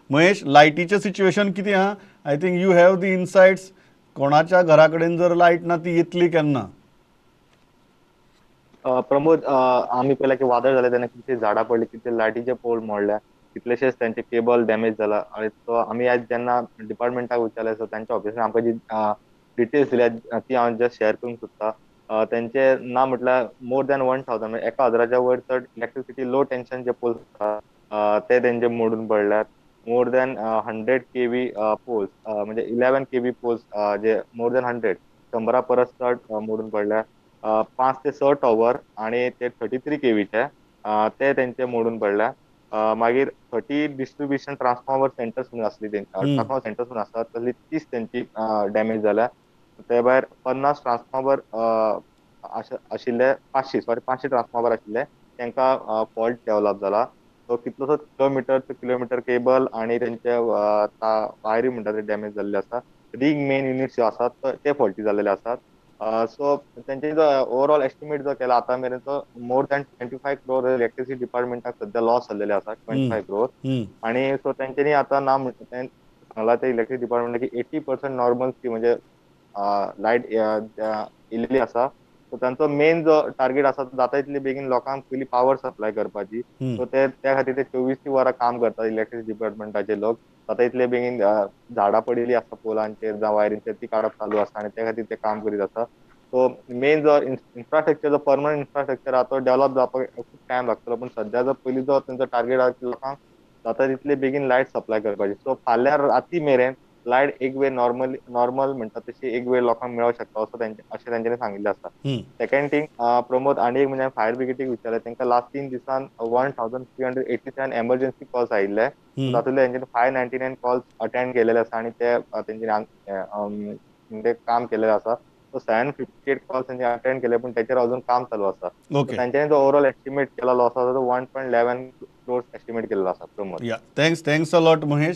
महेश, लायटीचे सिच्युएशन किती हा? I think you have the insights. कोणाच्या घराकडेन जर लाईट ना ती येतली केन्ना? प्रमोद, आम्ही पहिला की वादळ झाले त्यांना किती झाडा पडली, किती लाईटीचे पोल मोडल्या, कितलेशेच त्यांचे केबल डॅमेज झाला. आणि तो आम्ही आज ज्यांना डिपार्टमेंटाक विचारले सो त्यांच्या ऑफिसान आमकां जी डिटेल्स दिल्या ती हांव जस्ट शेअर करूंक सोदता. त्यांचे ना म्हटल्यार मोर दॅन 1000 म्हणजे 1000च्या वयर चड इलेक्ट्रिसिटी लो टेन्शन जे पोल्स आसा ते तेंचे मोडून पडल्यात. मोर दॅन 100 kV पोल्स, म्हणजे 11 kV पोल्स जे मोर दॅन 100 परस चड मोडून पडल्यात. 5 ते 6 टॉवर आणि ते 33 kVचे ते तेंचे मोडून पडल्या. मागीर 30 डिस्ट्रीब्युशन ट्रान्सफॉर्मर सेंटर्स म्हणून आसली हम्म. ट्रान्सफॉर्मर सेंटर्स म्हणून आसतात तसली 30 तेंची डॅमेज झाल्या. ते भायर 50 ट्रान्सफॉर्मर आशिल्ले, 500 ट्रान्सफॉर्मर आशिल्ले तांकां फॉल्ट डेव्हलप जाला. तो कितलोसोच किलोमीटर टू किलोमीटर केबल आणि तेंचे वायरी म्हणटा ते डॅमेज जाल्ले आसा. रिंग मेन युनिट्स जे आसात ते फॉल्टी जाल्लेले आसात. सो त्यांचे जो ओव्हरऑल एस्टिमेट जो केला आता मेरेन तो मोर दॅन 25 crore इलेक्ट्रिसिटी डिपार्टमेंटाक सध्या लॉस जाल्लेले आसा, हम्म. 25 crore. हम्म. आणि सो तेंच्यांनी आता ना सांगला ते इलेक्ट्रिक डिपार्टमेंट की 80% नॉर्मल म्हणजे लाईट इल्ली आसा. सो तांचो मेन जो टार्गेट आसा तो जाता तितले बेगीन लोकांक पयली पावर सप्लाय करपाची. हम्म. सो ते त्या खातीर ते 24 वरां काम करतात इलेक्ट्रिक डिपार्टमेंटाचे लोक. जाता तितले बेगीन झाडां पडिल्लीं आसा पोलांचेर जावं वायरींचेर ती काडप चालू आसा आणि त्या खातीर ते काम करीत आसा. सो मेन जो इन्फ्रास्ट्रक्चर जो परमनंट इन्फ्रास्ट्रक्चर आहा तो डेव्हलप जावपाक खूप टायम लागतलो. पण सध्या जो पयली जो तेंचो टार्गेट आहा की लोकांक जाता तितले बेगीन लायट सप्लाय करपाची. सो फाल्यां राती मेरेन लायट एक वेळ नॉर्मल म्हणटा तशी एक वेळ लोकांक मेळूंक शकता अशें तेंच्यांनी सांगिल्लें आसा. हम्म. सेकंड थिंग, प्रमोद, आणि एक म्हणजे फायर ब्रिगेडीक विचारलें तांकां लास्ट 3 दिसान 1387 एमर्जन्सी कॉल्स आयिल्ले. हम्म. तातूंतले तेंच्यांनी 599 कॉल्स अटेंड केलेले आसा आणि ते तेंच्यांनी म्हणजे काम केलेलें आसा. सो 758 कॉल्स तेंच्यांनी अटेंड केले, पण त्याचेर अजून काम चालू आसा. So okay. तेंच्यांनी जो ओव्हरऑल एस्टिमेट केला लॉसाचो तो 1.11 crores एस्टिमेट केलेलो आसा प्रमोद. या, थँक्स अ लॉट महेश.